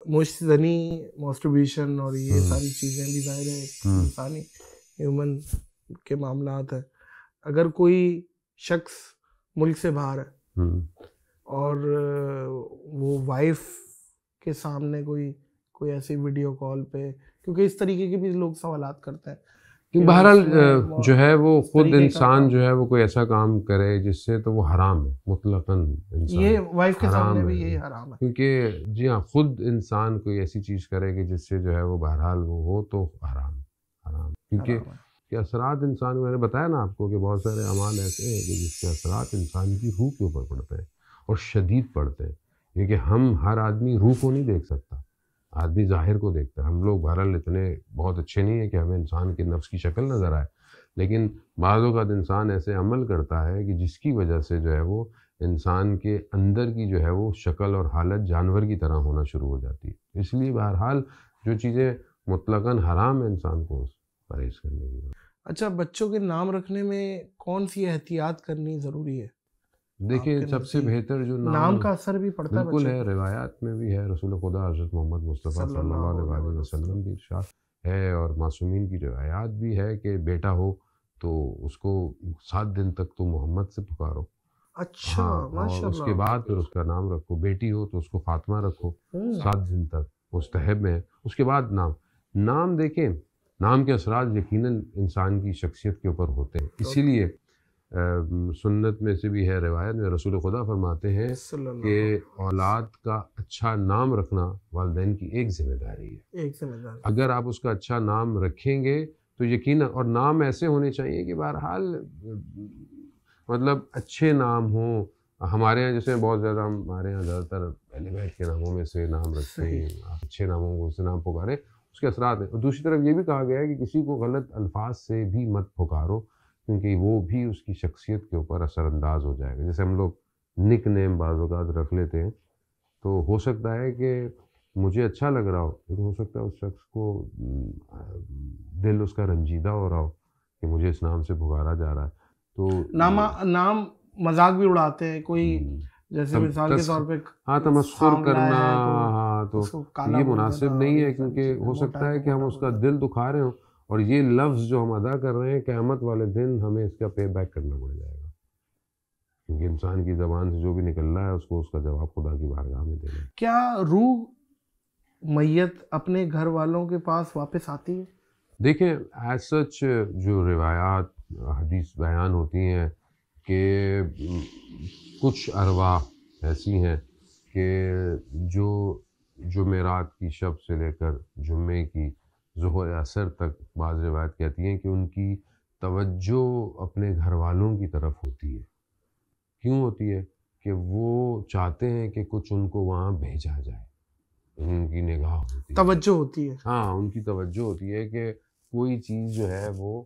مشت زنی، ماسٹربیشن اور یہ ساری چیزیں بھی ظاہر ہے ایک انسانی ہیومن کے معاملات ہیں. اگر کوئی شخص ملک سے باہر ہے اور وہ وائف کے سامنے کوئی ایسی ویڈیو کال پہ، کیونکہ اس طریقے کے بھی لوگ سوالات کرتے ہیں. بہرحال جو ہے وہ خود انسان جو ہے وہ کوئی ایسا کام کرے جس سے تو وہ حرام ہے مطلقاً. یہ وائف کے سامنے بھی یہی حرام ہے کیونکہ جی ہاں خود انسان کوئی ایسی چیز کرے کہ جس سے جو ہے وہ بہرحال وہ ہو تو حرام. کیونکہ اثرات انسان، میں نے بتایا نا آپ کو کہ بہت سارے اعمال ایسے ہیں کہ جس کے اثرات انسان کی روح کے اوپر پڑتے ہیں اور شدید پڑتے ہیں. کیونکہ ہم ہر آدمی روح کو نہیں دیکھ سکتا، آدمی ظاہر کو دیکھتا ہے. ہم لوگ بہرحال اتنے بہت اچھے نہیں ہیں کہ ہمیں انسان کے نفس کی شکل نظر آئے، لیکن بعض اوقات انسان ایسے عمل کرتا ہے کہ جس کی وجہ سے جو ہے وہ انسان کے اندر کی جو ہے وہ شکل اور حالت جانور کی طرح ہونا شروع ہو جاتی ہے. اس لیے بہرحال جو چیزیں مطلقاً حرام ہے انسان کو پرہیز کرنے کی. اچھا، بچوں کے نام رکھنے میں کون سی احتیاط کرنی ضروری ہے؟ دیکھیے سب سے بہتر جو نام کا اثر بھی پڑتا ہے بالکل ہے، روایات میں بھی ہے. رسول خدا حضرت محمد مصطفیٰ صلی اللہ علیہ وسلم بھی ارشاد ہے اور معصومین کی روایات بھی ہے کہ بیٹا ہو تو اس کو 7 دن تک تو محمد سے پکارو. اچھا اور اس کے بعد پھر اس کا نام رکھو. بیٹی ہو تو اس کو فاطمہ رکھو 7 دن تک، مستحب میں ہے. اس کے بعد نام دیکھیں، نام کے اثرات یقیناً انسان کی شخصیت کے اوپر ہوتے ہیں. اسی لیے سنت میں سے بھی ہے، روایت میں رسول خدا فرماتے ہیں کہ اولاد کا اچھا نام رکھنا والدین کی ایک ذمہ داری ہے. اگر آپ اس کا اچھا نام رکھیں گے تو یقیناً، اور نام ایسے ہونے چاہیے کہ بہرحال مطلب اچھے نام ہوں. ہمارے یہاں جیسے بہت زیادہ ہمارے یہاں زیادہ تر پہلے بیٹھ کے ناموں میں سے نام رکھتے ہیں، اچھے ناموں کو سے نام پکاریں، اس کے اثرات ہیں. اور دوسری طرف یہ بھی کہا گیا ہے کہ کسی کو غلط الفاظ سے بھی مت پکارو، کیونکہ وہ بھی اس کی شخصیت کے اوپر اثر انداز ہو جائے گا. جیسے ہم لوگ نک نیم بعض اوقات رکھ لیتے ہیں تو ہو سکتا ہے کہ مجھے اچھا لگ رہا ہو، لیکن ہو سکتا ہے اس شخص کو دل اس کا رنجیدہ ہو رہا ہو کہ مجھے اس نام سے پکارا جا رہا ہے. تو نام مذاق بھی اڑاتے ہیں کوئی، جیسے مثال کے طور پہ تمسخر کرنا، تو یہ مناسب نہیں ہے، کیونکہ ہو سکتا ہے کہ ہم اس کا دل دکھا رہے ہوں اور یہ لفظ جو ہم ادا کر رہے ہیں قیامت والے دن ہمیں اس کا پے بیک کرنا پڑ جائے گا. کیونکہ انسان کی زبان سے جو بھی نکل رہا ہے اس کو اس کا جواب خدا کی بارگاہ میں دینا ہے. کیا روح میت اپنے گھر والوں کے پاس واپس آتی ہے؟ دیکھیں ایز سچ جو روایات حدیث بیان ہوتی ہیں کہ کچھ ارواح ایسی ہیں کہ جو جمعرات کی شب سے لے کر جمعے کی ظہر عصر تک بعض روایت کہتی ہیں کہ ان کی توجہ اپنے گھر والوں کی طرف ہوتی ہے. کیوں ہوتی ہے؟ کہ وہ چاہتے ہیں کہ کچھ ان کو وہاں بھیجا جائے. ان کی نگاہ ہوتی ہے، توجہ ہوتی ہے. ہاں ان کی توجہ ہوتی ہے کہ کوئی چیز جو ہے وہ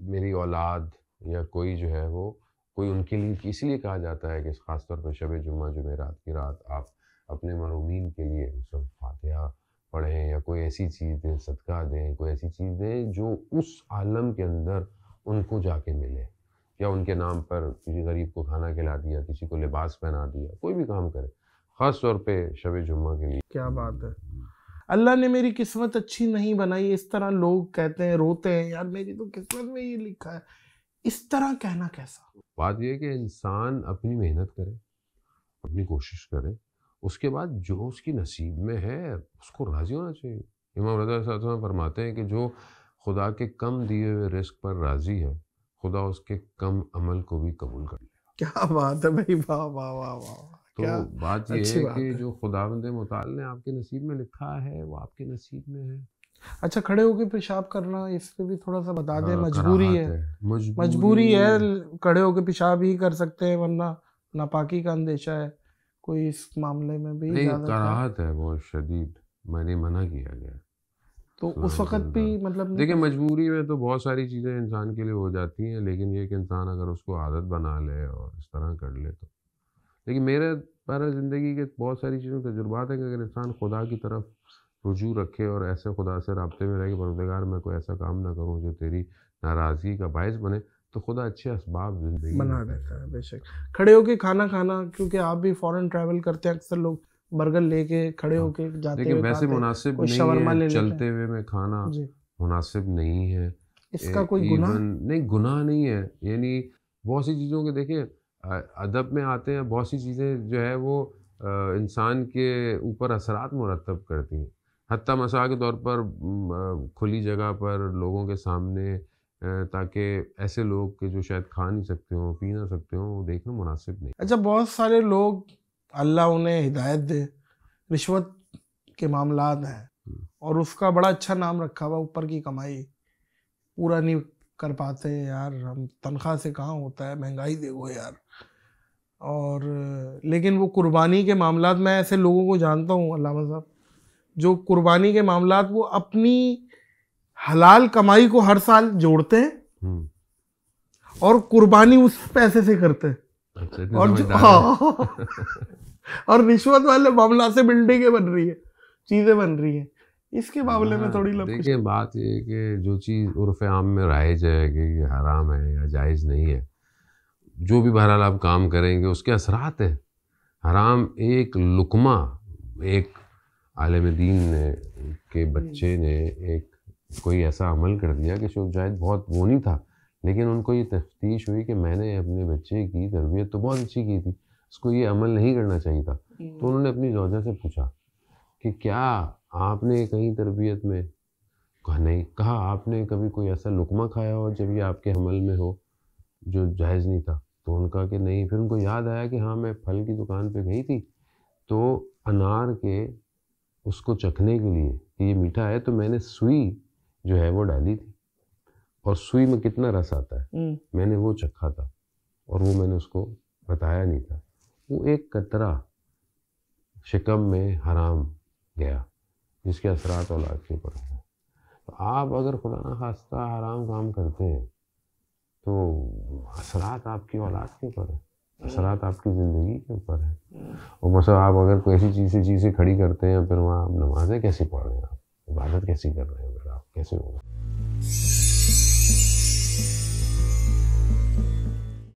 میری اولاد یا کوئی جو ہے وہ کوئی ان کے لیے. اس لیے کہا جاتا ہے کہ خاص طور پہ شب جمعہ جمعرات کی رات آپ اپنے مرحومین کے لیے سب فاتحہ پڑھیں یا کوئی ایسی چیز دیں، صدقہ دیں، کوئی ایسی چیز دیں جو اس عالم کے اندر ان کو جا کے ملے. یا ان کے نام پر کسی غریب کو کھانا کھلا دیا، کسی کو لباس پہنا دیا، کوئی بھی کام کرے خاص طور پہ شب جمعہ کے لیے. کیا بات ہے. اللہ نے میری قسمت اچھی نہیں بنائی، اس طرح لوگ کہتے ہیں، روتے ہیں، یار میری تو قسمت میں یہ لکھا ہے. اس طرح کہنا کیسا؟ بات یہ ہے کہ انسان اپنی محنت کرے، اپنی کوشش کرے، اس کے بعد جو اس کی نصیب میں ہے اس کو راضی ہونا چاہیے. امام رضا صلی اللہ علیہ وسلم فرماتے ہیں کہ جو خدا کے کم دیے ہوئے رزق پر راضی ہے، خدا اس کے کم عمل کو بھی قبول کر لے گا. کیا بات ہے بھائی، واہ واہ واہ واہ. تو بات یہ ہے کہ جو خداوند متعال نے آپ کے نصیب میں لکھا ہے وہ آپ کے نصیب میں ہے. اچھا، کھڑے ہو کے پیشاب کرنا، اس پہ بھی تھوڑا سا بتا دیں. مجبوری ہے، کھڑے ہو کے پیشاب ہی کر سکتے ہیں ورنہ ناپاکی کا اندیشہ ہے. کوئی اس معاملے میں بھی کراہت ہے بہت شدید، میں نے منع کیا گیا. تو اس وقت بھی مطلب دیکھیں مجبوری میں تو بہت ساری چیزیں انسان کے لیے ہو جاتی ہیں، لیکن یہ کہ انسان اگر اس کو عادت بنا لے اور اس طرح کر لے تو. لیکن میرے پر زندگی کے بہت ساری چیزوں تجربات ہیں کہ اگر انسان خدا کی طرف رجوع رکھے اور ایسے خدا سے رابطے میں رہے کہ پروردگار میں کوئی ایسا کام نہ کروں جو تیری ناراضگی کا باعث بنے، تو خدا اچھے اسباب زندگی بنا دیتا ہے. بے شک. کھڑے ہو کے کھانا کھانا، کیونکہ آپ بھی فورن ٹریول کرتے ہیں، اکثر لوگ برگر لے کے کھڑے ہو کے جاتے لیکن ویسے مناسب نہیں ہے چلتے ہوئے میں کھانا، مناسب نہیں ہے اس کا کوئی گناہ نہیں، گناہ نہیں ہے. یعنی بہت سی چیزوں کے دیکھیں ادب میں آتے ہیں، بہت سی چیزیں جو ہے وہ انسان کے اوپر اثرات مرتب کرتی ہیں. حتیٰ مثال کے طور پر کھلی جگہ پر لوگوں کے سامنے تاکہ ایسے لوگ کہ جو شاید کھا نہیں سکتے ہوں، پی نہ سکتے ہوں، وہ دیکھنا مناسب نہیں. اچھا، بہت سارے لوگ اللہ انہیں ہدایت دے رشوت کے معاملات ہیں اور اس کا بڑا اچھا نام رکھا ہوا، اوپر کی کمائی پورا نہیں کر پاتے یار، ہم تنخواہ سے کہاں ہوتا ہے، مہنگائی دیکھو یار. اور لیکن وہ قربانی کے معاملات، میں ایسے لوگوں کو جانتا ہوں علامہ صاحب جو قربانی کے معاملات وہ اپنی حلال کمائی کو ہر سال جوڑتے ہیں اور قربانی اس پیسے سے کرتے ہیں. اور رشوت والے معاملات سے بلڈنگیں بن رہی ہیں، چیزیں بن رہی ہیں. اس کے معاملے میں تھوڑی دیکھیں بات یہ کہ جو چیز عرف عام میں رائج ہے کہ یہ حرام ہے یا جائز نہیں ہے، جو بھی بہرحال آپ کام کریں گے اس کے اثرات ہیں. حرام ایک لقمہ، ایک عالم دین نے کے بچے نے ایک کوئی ایسا عمل کر دیا کہ شاید بہت وہ نہیں تھا، لیکن ان کو یہ تفتیش ہوئی کہ میں نے اپنے بچے کی تربیت تو بہت اچھی کی تھی، اس کو یہ عمل نہیں کرنا چاہیے تھا. تو انہوں نے اپنی زوجہ سے پوچھا کہ کیا آپ نے کہیں تربیت میں؟ کہا نہیں. کہا آپ نے کبھی کوئی ایسا لقمہ کھایا ہو جب یہ آپ کے حمل میں ہو جو جائز نہیں تھا؟ تو ان کا کہ نہیں. پھر ان کو یاد آیا کہ ہاں میں پھل کی دکان پہ گئی تھی تو انار کے اس کو چکھنے کے لیے کہ یہ میٹھا ہے تو میں نے سوئی جو ہے وہ ڈالی تھی، اور سوئی میں کتنا رس آتا ہے میں نے وہ چکھا تھا، اور وہ میں نے اس کو بتایا نہیں تھا. وہ ایک قطرہ شکم میں حرام گیا جس کے اثرات اولاد کے اوپر ہیں. تو آپ اگر خدا نہ خواستہ حرام کام کرتے ہیں تو اثرات آپ کی اولاد کے اوپر ہیں، اثرات آپ کی زندگی کے اوپر ہیں. اور مثلا آپ اگر کوئی ایسی چیزیں کھڑی کرتے ہیں پھر وہاں آپ نمازیں کیسی پڑھ رہے ہیں، آپ عبادت کیسی کر رہے ہیں، پھر آپ کیسے ہوگا.